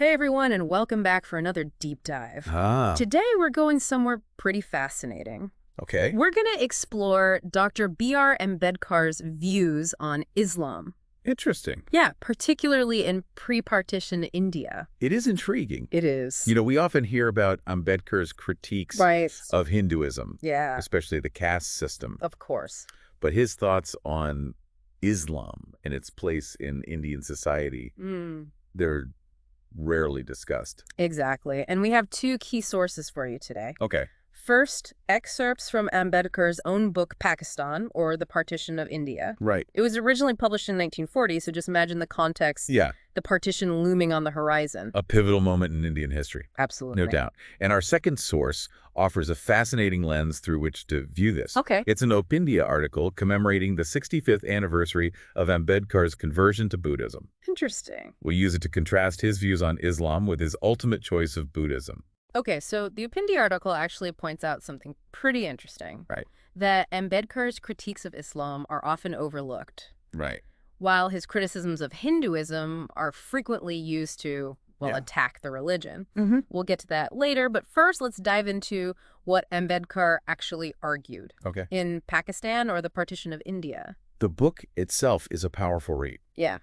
Hey everyone, and welcome back for another deep dive. Today we're going somewhere pretty fascinating. Okay. We're going to explore Dr. B.R. Ambedkar's views on Islam. Interesting. Yeah, particularly in pre-partition India. It is intriguing. It is. You know, we often hear about Ambedkar's critiques Right. of Hinduism, Yeah, especially the caste system. of course. But his thoughts on Islam and its place in Indian society, they're rarely discussed. Exactly. And we have two key sources for you today. Okay. First, excerpts from Ambedkar's own book, Pakistan, or The Partition of India. Right. It was originally published in 1940, so just imagine the context. Yeah. The partition looming on the horizon. A pivotal moment in Indian history. Absolutely. No doubt. And our second source offers a fascinating lens through which to view this. Okay. It's an Opindia article commemorating the 65th anniversary of Ambedkar's conversion to Buddhism. Interesting. We'll use it to contrast his views on Islam with his ultimate choice of Buddhism. Okay, so the Opindia article actually points out something pretty interesting. Right. That Ambedkar's critiques of Islam are often overlooked, Right. while his criticisms of Hinduism are frequently used to, well, Yeah. attack the religion. We'll get to that later, but first let's dive into what Ambedkar actually argued Okay. in Pakistan or the Partition of India. The book itself is a powerful read. Yeah.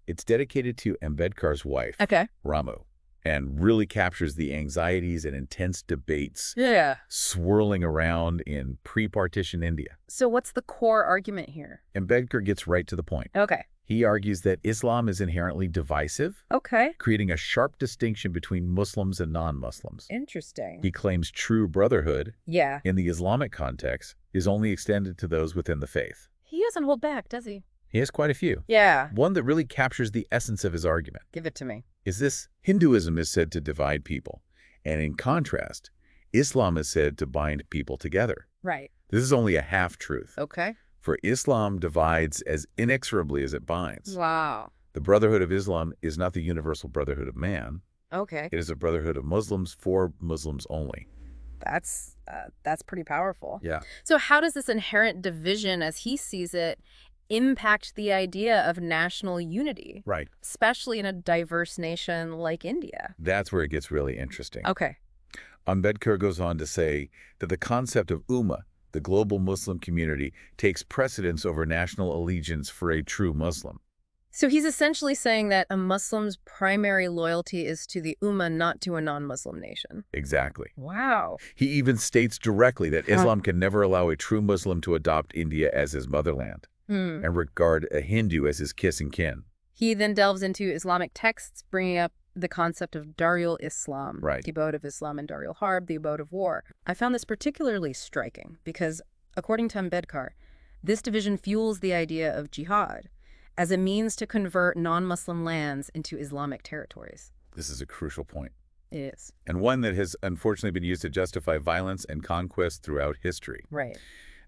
It's dedicated to Ambedkar's wife, Okay. Ramu, and really captures the anxieties and intense debates Yeah. swirling around in pre-partition India. So what's the core argument here? Ambedkar gets right to the point. Okay. He argues that Islam is inherently divisive, Okay. creating a sharp distinction between Muslims and non-Muslims. Interesting. He claims true brotherhood, Yeah. in the Islamic context, is only extended to those within the faith. He doesn't hold back, does he? He has quite a few. Yeah. One that really captures the essence of his argument Give it to me. is this: Hinduism is said to divide people, and in contrast, Islam is said to bind people together. Right. This is only a half-truth, Okay. for Islam divides as inexorably as it binds. Wow. The Brotherhood of Islam is not the universal brotherhood of man. Okay. It is a brotherhood of Muslims for Muslims only. That's pretty powerful. Yeah. So how does this inherent division, as he sees it, impact the idea of national unity, Right. especially in a diverse nation like India? That's where it gets really interesting. Okay. Ambedkar goes on to say that the concept of Ummah, the global Muslim community, takes precedence over national allegiance for a true Muslim. So he's essentially saying that a Muslim's primary loyalty is to the Ummah, not to a non-Muslim nation. Exactly. Wow. He even states directly that Islam can never allow a true Muslim to adopt India as his motherland and regard a Hindu as his kissing kin. He then delves into Islamic texts, bringing up the concept of Darul Islam, Right. the abode of Islam, and Darul Harb, the abode of war. I found this particularly striking because, according to Ambedkar, this division fuels the idea of jihad as a means to convert non-Muslim lands into Islamic territories. This is a crucial point, It is. and one that has unfortunately been used to justify violence and conquest throughout history. Right.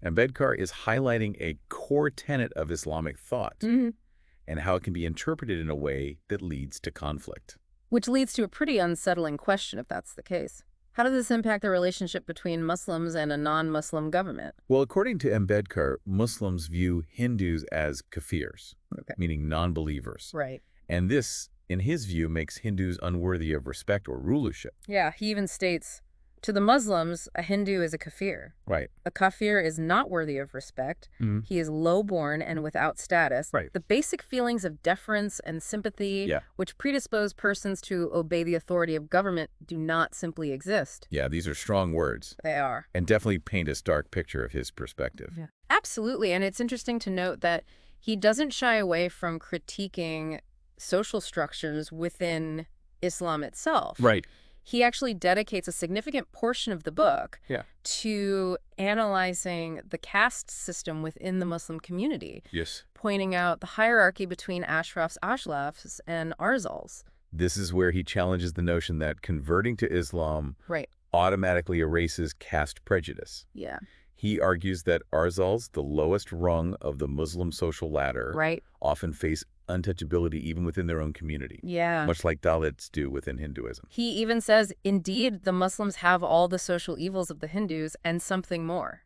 Ambedkar is highlighting a core tenet of Islamic thought and how it can be interpreted in a way that leads to conflict. Which leads to a pretty unsettling question if that's the case. How does this impact the relationship between Muslims and a non-Muslim government? Well, according to Ambedkar, Muslims view Hindus as kafirs, meaning non-believers. Right. And this, in his view, makes Hindus unworthy of respect or rulership. Yeah, he even states, to the Muslims, a Hindu is a kafir. Right. A kafir is not worthy of respect. He is low-born and without status. Right. The basic feelings of deference and sympathy, which predispose persons to obey the authority of government, do not simply exist. Yeah, these are strong words. They are. And definitely paint a stark picture of his perspective. Yeah. Absolutely, and it's interesting to note that he doesn't shy away from critiquing social structures within Islam itself. Right. He actually dedicates a significant portion of the book to analyzing the caste system within the Muslim community, Yes. pointing out the hierarchy between ashrafs, ashlafs, and arzals. This is where he challenges the notion that converting to Islam Right. automatically erases caste prejudice. Yeah. He argues that arzals, the lowest rung of the Muslim social ladder, Right. often face untouchability even within their own community, Yeah. much like Dalits do within Hinduism. He even says, indeed, the Muslims have all the social evils of the Hindus and something more.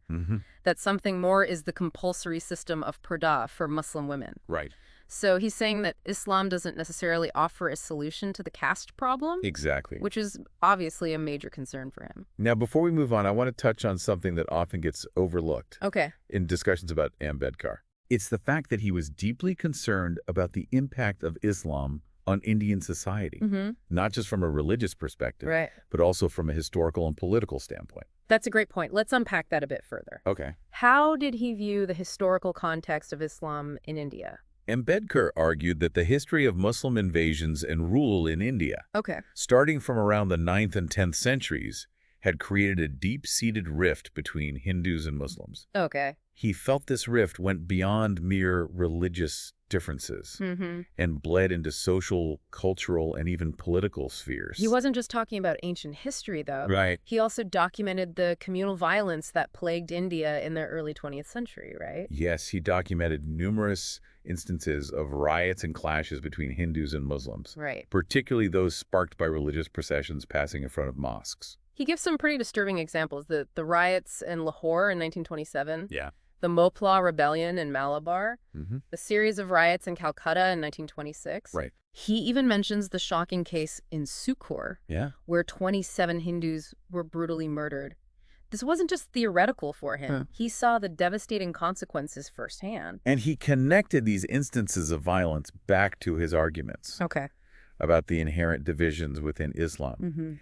That something more is the compulsory system of purdah for Muslim women. Right. So he's saying that Islam doesn't necessarily offer a solution to the caste problem, Exactly. which is obviously a major concern for him. Now, before we move on, I want to touch on something that often gets overlooked Okay. in discussions about Ambedkar. It's the fact that he was deeply concerned about the impact of Islam on Indian society, not just from a religious perspective, Right. but also from a historical and political standpoint. That's a great point. Let's unpack that a bit further. Okay. How did he view the historical context of Islam in India? Ambedkar argued that the history of Muslim invasions and rule in India, Okay. starting from around the 9th and 10th centuries, had created a deep-seated rift between Hindus and Muslims. Okay. He felt this rift went beyond mere religious differences and bled into social, cultural, and even political spheres. He wasn't just talking about ancient history, though. Right. He also documented the communal violence that plagued India in the early 20th century, right? Yes, he documented numerous instances of riots and clashes between Hindus and Muslims, Right. particularly those sparked by religious processions passing in front of mosques. He gives some pretty disturbing examples. The riots in Lahore in 1927. Yeah. The Mopla Rebellion in Malabar, Mm-hmm. the series of riots in Calcutta in 1926. Right. He even mentions the shocking case in Sukkur, Yeah. where 27 Hindus were brutally murdered. This wasn't just theoretical for him. Huh. He saw the devastating consequences firsthand. And he connected these instances of violence back to his arguments Okay. about the inherent divisions within Islam. Mm-hmm.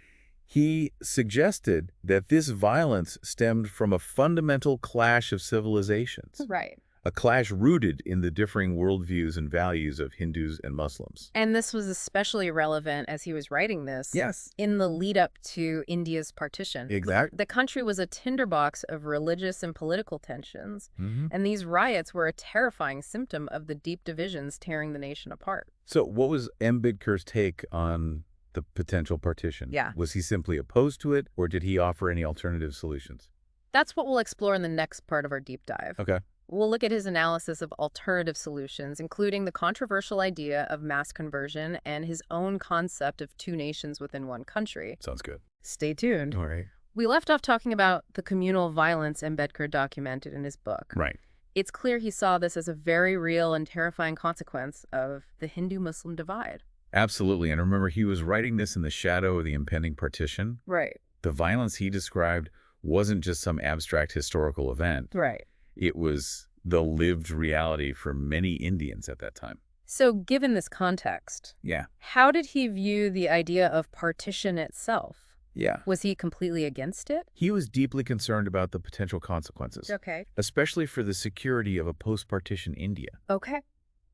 He suggested that this violence stemmed from a fundamental clash of civilizations, Right. a clash rooted in the differing worldviews and values of Hindus and Muslims. And this was especially relevant as he was writing this Yes. in the lead up to India's partition. Exactly. The country was a tinderbox of religious and political tensions, Mm-hmm. and these riots were a terrifying symptom of the deep divisions tearing the nation apart. So what was Ambedkar's take on the potential partition? Yeah. Was he simply opposed to it, or did he offer any alternative solutions? That's what we'll explore in the next part of our deep dive. Okay. We'll look at his analysis of alternative solutions, including the controversial idea of mass conversion and his own concept of two nations within one country. Sounds good. Stay tuned. All right. We left off talking about the communal violence Ambedkar documented in his book. Right. It's clear he saw this as a very real and terrifying consequence of the Hindu-Muslim divide. Absolutely. And remember, he was writing this in the shadow of the impending partition. Right. The violence he described wasn't just some abstract historical event. Right. It was the lived reality for many Indians at that time. So given this context, Yeah. how did he view the idea of partition itself? Yeah. Was he completely against it? He was deeply concerned about the potential consequences, Okay. especially for the security of a post-partition India. Okay.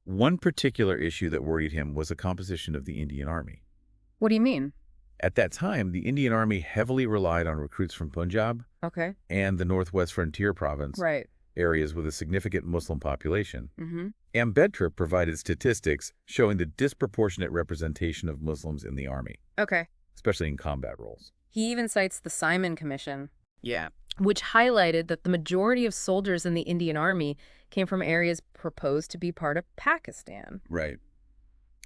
One particular issue that worried him was the composition of the Indian Army. What do you mean? At that time, the Indian Army heavily relied on recruits from Punjab Okay. and the Northwest Frontier Province, Right. areas with a significant Muslim population. Mm-hmm. Ambedkar provided statistics showing the disproportionate representation of Muslims in the army, Okay. especially in combat roles. He even cites the Simon Commission, Yeah. which highlighted that the majority of soldiers in the Indian Army came from areas proposed to be part of Pakistan. Right.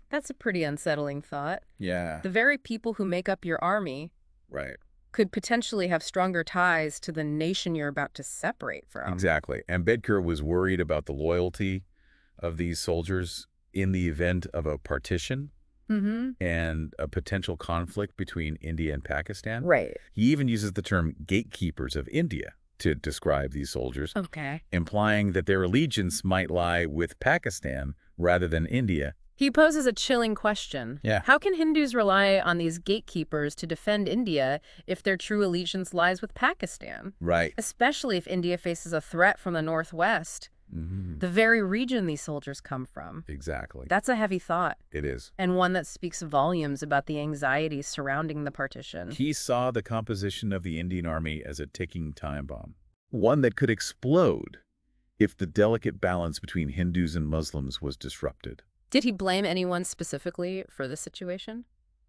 That's a pretty unsettling thought. Yeah. The very people who make up your army Right. could potentially have stronger ties to the nation you're about to separate from. Exactly. Ambedkar was worried about the loyalty of these soldiers in the event of a partition Mm-hmm. and a potential conflict between India and Pakistan. Right. He even uses the term gatekeepers of India to describe these soldiers, Okay. implying that their allegiance might lie with Pakistan rather than India. He poses a chilling question. Yeah. How can Hindus rely on these gatekeepers to defend India if their true allegiance lies with Pakistan? Right. Especially if India faces a threat from the northwest, Mm-hmm. the very region these soldiers come from. Exactly. That's a heavy thought, It is. and one that speaks volumes about the anxiety surrounding the partition. He saw the composition of the Indian Army as a ticking time bomb, one that could explode if the delicate balance between Hindus and Muslims was disrupted. Did he blame anyone specifically for this situation?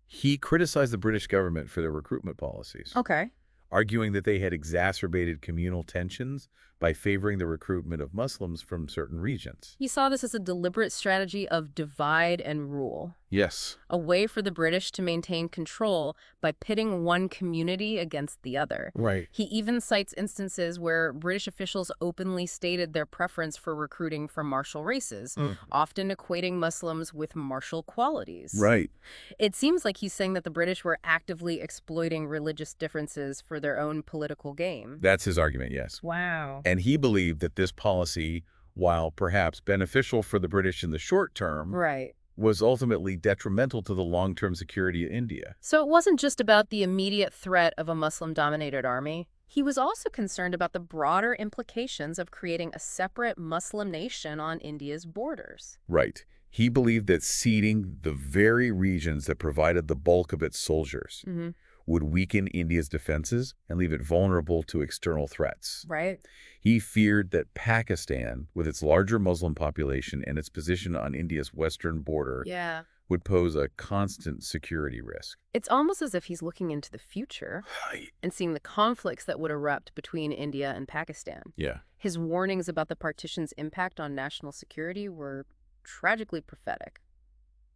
He criticized the British government for their recruitment policies, Okay. arguing that they had exacerbated communal tensions by favoring the recruitment of Muslims from certain regions. He saw this as a deliberate strategy of divide and rule, Yes. a way for the British to maintain control by pitting one community against the other. Right. He even cites instances where British officials openly stated their preference for recruiting from martial races, often equating Muslims with martial qualities. Right. It seems like he's saying that the British were actively exploiting religious differences for their own political gain. That's his argument, yes. Wow. And he believed that this policy, while perhaps beneficial for the British in the short term, Right. was ultimately detrimental to the long-term security of India. So it wasn't just about the immediate threat of a Muslim-dominated army. He was also concerned about the broader implications of creating a separate Muslim nation on India's borders. Right. He believed that ceding the very regions that provided the bulk of its soldiers would weaken India's defenses and leave it vulnerable to external threats. Right. He feared that Pakistan, with its larger Muslim population and its position on India's western border, Yeah. would pose a constant security risk. It's almost as if he's looking into the future and seeing the conflicts that would erupt between India and Pakistan. Yeah. His warnings about the partition's impact on national security were tragically prophetic.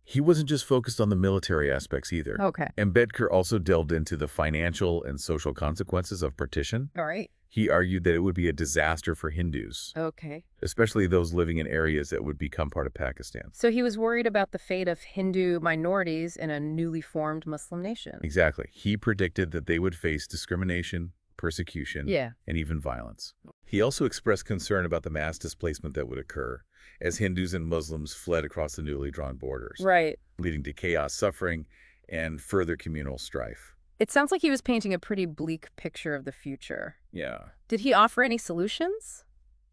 He wasn't just focused on the military aspects either. Okay. Ambedkar also delved into the financial and social consequences of partition. All right. He argued that it would be a disaster for Hindus, Okay. especially those living in areas that would become part of Pakistan. So he was worried about the fate of Hindu minorities in a newly formed Muslim nation. Exactly. He predicted that they would face discrimination, persecution, Yeah. and even violence. He also expressed concern about the mass displacement that would occur as Hindus and Muslims fled across the newly drawn borders, Right. leading to chaos, suffering, and further communal strife. It sounds like he was painting a pretty bleak picture of the future. Yeah. Did he offer any solutions?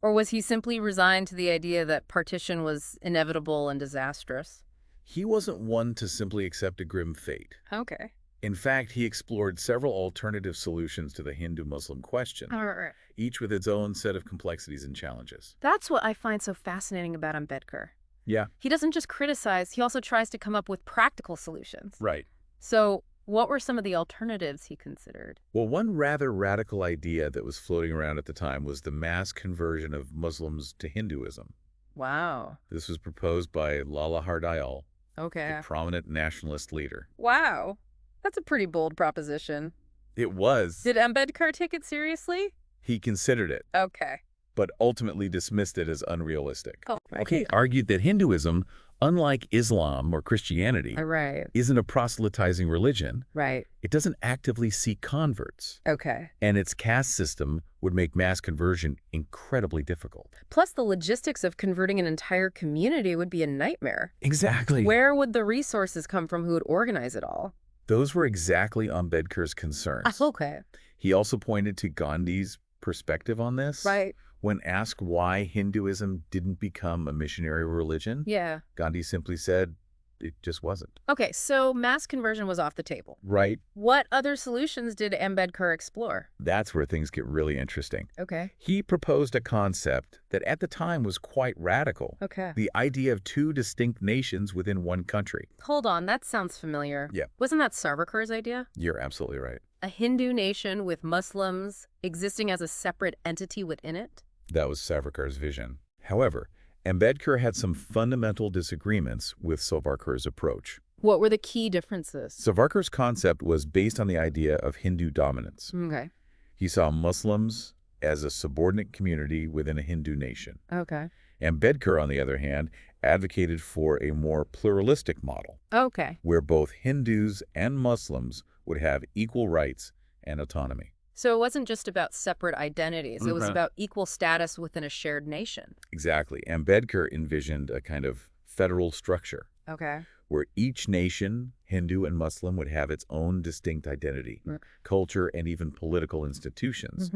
Or was he simply resigned to the idea that partition was inevitable and disastrous? He wasn't one to simply accept a grim fate. Okay. In fact, he explored several alternative solutions to the Hindu-Muslim question, All right. each with its own set of complexities and challenges. That's what I find so fascinating about Ambedkar. Yeah. He doesn't just criticize, he also tries to come up with practical solutions. Right. So what were some of the alternatives he considered? Well, one rather radical idea that was floating around at the time was the mass conversion of Muslims to Hinduism. Wow. This was proposed by Lala Hardayal, Okay. a prominent nationalist leader. Wow. That's a pretty bold proposition. It was. Did Ambedkar take it seriously? He considered it, Okay. but ultimately dismissed it as unrealistic. Oh, He argued that Hinduism, unlike Islam or Christianity, Right. isn't a proselytizing religion. Right. It doesn't actively seek converts, Okay. and its caste system would make mass conversion incredibly difficult. Plus, the logistics of converting an entire community would be a nightmare. Exactly. Where would the resources come from? Who would organize it all? Those were exactly Ambedkar's concerns. Okay. He also pointed to Gandhi's perspective on this. Right. When asked why Hinduism didn't become a missionary religion, Yeah. Gandhi simply said it just wasn't. Okay, so mass conversion was off the table. Right? What other solutions did Ambedkar explore? That's where things get really interesting. Okay. He proposed a concept that at the time was quite radical. Okay. The idea of two distinct nations within one country. Hold on, that sounds familiar. Yeah. Wasn't that Savarkar's idea? You're absolutely right. A Hindu nation with Muslims existing as a separate entity within it? That was Savarkar's vision. However, Ambedkar had some fundamental disagreements with Savarkar's approach. What were the key differences? Savarkar's concept was based on the idea of Hindu dominance. Okay. He saw Muslims as a subordinate community within a Hindu nation. Okay. Ambedkar, on the other hand, advocated for a more pluralistic model, Okay. where both Hindus and Muslims would have equal rights and autonomy. So it wasn't just about separate identities. It was Okay. about equal status within a shared nation. Exactly. Ambedkar envisioned a kind of federal structure Okay. where each nation, Hindu and Muslim, would have its own distinct identity, culture, and even political institutions,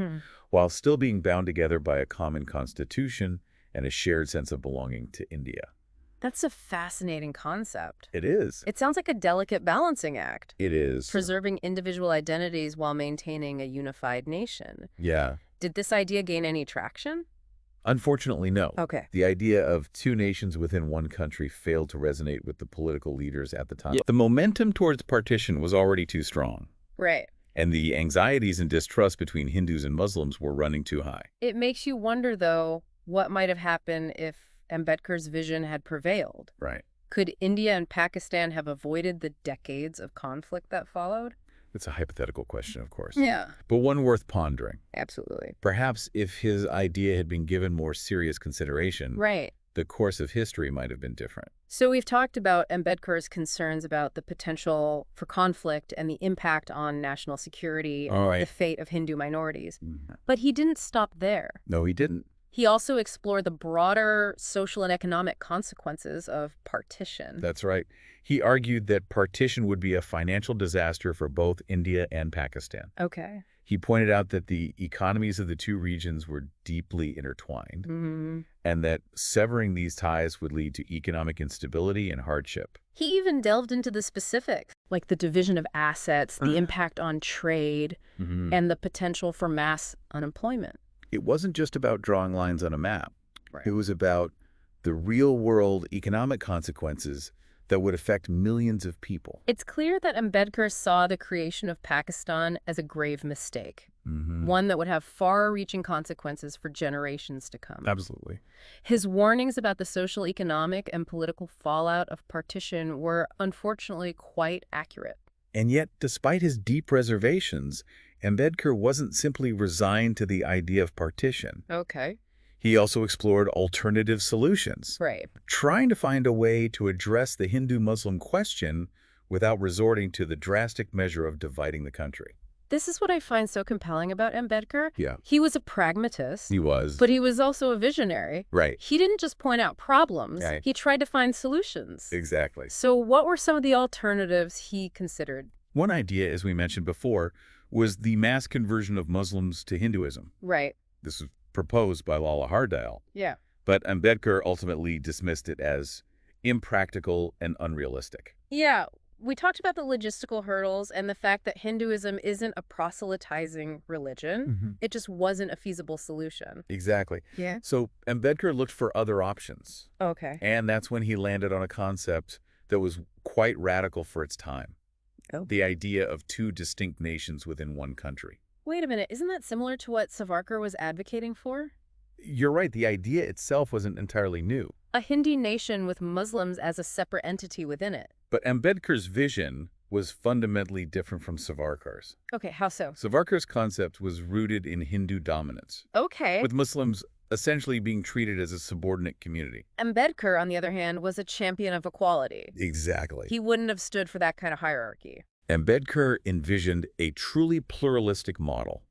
while still being bound together by a common constitution and a shared sense of belonging to India. That's a fascinating concept. It is. It sounds like a delicate balancing act, It is. preserving individual identities while maintaining a unified nation. Yeah. Did this idea gain any traction? Unfortunately, no. Okay. The idea of two nations within one country failed to resonate with the political leaders at the time. The momentum towards partition was already too strong. Right. And the anxieties and distrust between Hindus and Muslims were running too high. It makes you wonder, though, what might have happened if Ambedkar's vision had prevailed. Right. Could India and Pakistan have avoided the decades of conflict that followed? It's a hypothetical question, of course. Yeah. But one worth pondering. Absolutely. Perhaps if his idea had been given more serious consideration, Right. the course of history might have been different. So we've talked about Ambedkar's concerns about the potential for conflict and the impact on national security All right. and the fate of Hindu minorities. But he didn't stop there. No, he didn't. He also explored the broader social and economic consequences of partition. That's right. He argued that partition would be a financial disaster for both India and Pakistan. Okay. He pointed out that the economies of the two regions were deeply intertwined, and that severing these ties would lead to economic instability and hardship. He even delved into the specifics, like the division of assets, the impact on trade, and the potential for mass unemployment. It wasn't just about drawing lines on a map. Right. It was about the real-world economic consequences that would affect millions of people. It's clear that Ambedkar saw the creation of Pakistan as a grave mistake, one that would have far-reaching consequences for generations to come. Absolutely. His warnings about the social, economic, and political fallout of partition were unfortunately quite accurate. And yet, despite his deep reservations, Ambedkar wasn't simply resigned to the idea of partition. Okay. He also explored alternative solutions, Right. trying to find a way to address the Hindu-Muslim question without resorting to the drastic measure of dividing the country. This is what I find so compelling about Ambedkar. Yeah. He was a pragmatist, He was. but he was also a visionary. Right. He didn't just point out problems. Right. He tried to find solutions. Exactly. So what were some of the alternatives he considered? One idea, as we mentioned before, was the mass conversion of Muslims to Hinduism. Right. This was proposed by Lala Hardayal, Yeah. but Ambedkar ultimately dismissed it as impractical and unrealistic. Yeah. We talked about the logistical hurdles and the fact that Hinduism isn't a proselytizing religion. It just wasn't a feasible solution. Exactly. Yeah. So Ambedkar looked for other options, Okay. and that's when he landed on a concept that was quite radical for its time. Oh. The idea of two distinct nations within one country. Wait a minute. Isn't that similar to what Savarkar was advocating for? You're right, the idea itself wasn't entirely new. A Hindu nation with Muslims as a separate entity within it. But Ambedkar's vision was fundamentally different from Savarkar's. Okay, how so? Savarkar's concept was rooted in Hindu dominance, Okay. with Muslims essentially being treated as a subordinate community. Ambedkar, on the other hand, was a champion of equality. Exactly. He wouldn't have stood for that kind of hierarchy. Ambedkar envisioned a truly pluralistic model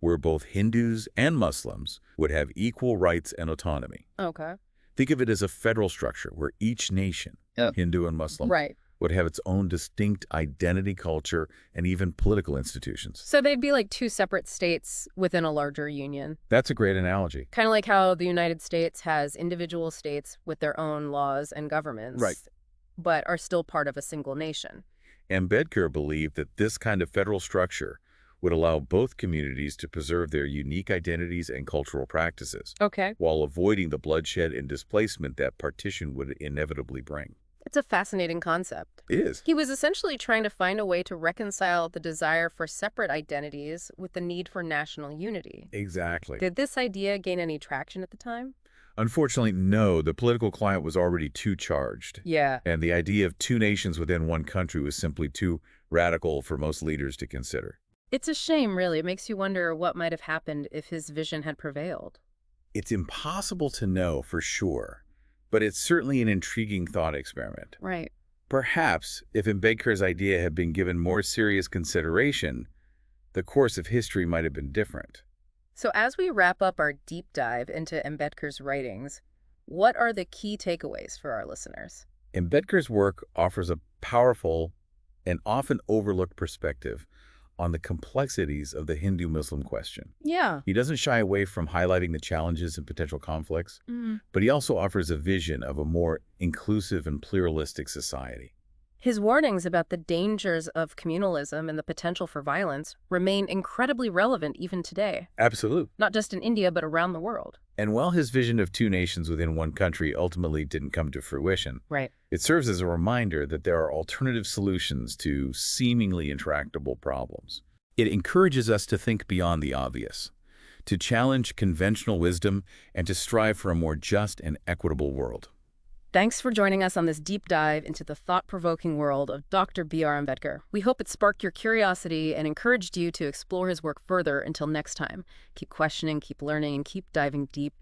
where both Hindus and Muslims would have equal rights and autonomy. Okay. Think of it as a federal structure where each nation, Hindu and Muslim, Right. would have its own distinct identity, culture, and even political institutions. So they'd be like two separate states within a larger union. That's a great analogy. Kind of like how the United States has individual states with their own laws and governments. Right. But are still part of a single nation. Ambedkar believed that this kind of federal structure would allow both communities to preserve their unique identities and cultural practices, Okay. while avoiding the bloodshed and displacement that partition would inevitably bring. It's a fascinating concept. It is. He was essentially trying to find a way to reconcile the desire for separate identities with the need for national unity. Exactly. Did this idea gain any traction at the time? Unfortunately, no. The political climate was already too charged. Yeah. And the idea of two nations within one country was simply too radical for most leaders to consider. It's a shame, really. It makes you wonder what might have happened if his vision had prevailed. It's impossible to know for sure, but it's certainly an intriguing thought experiment. Right. Perhaps if Ambedkar's idea had been given more serious consideration, the course of history might have been different. So as we wrap up our deep dive into Ambedkar's writings, what are the key takeaways for our listeners? Ambedkar's work offers a powerful and often overlooked perspective on the complexities of the Hindu-Muslim question. Yeah. He doesn't shy away from highlighting the challenges and potential conflicts, but he also offers a vision of a more inclusive and pluralistic society. His warnings about the dangers of communalism and the potential for violence remain incredibly relevant even today, Absolutely. not just in India, but around the world. And while his vision of two nations within one country ultimately didn't come to fruition, Right. it serves as a reminder that there are alternative solutions to seemingly intractable problems. It encourages us to think beyond the obvious, to challenge conventional wisdom, and to strive for a more just and equitable world. Thanks for joining us on this deep dive into the thought-provoking world of Dr. B.R. Ambedkar. We hope it sparked your curiosity and encouraged you to explore his work further. Until next time, keep questioning, keep learning, and keep diving deep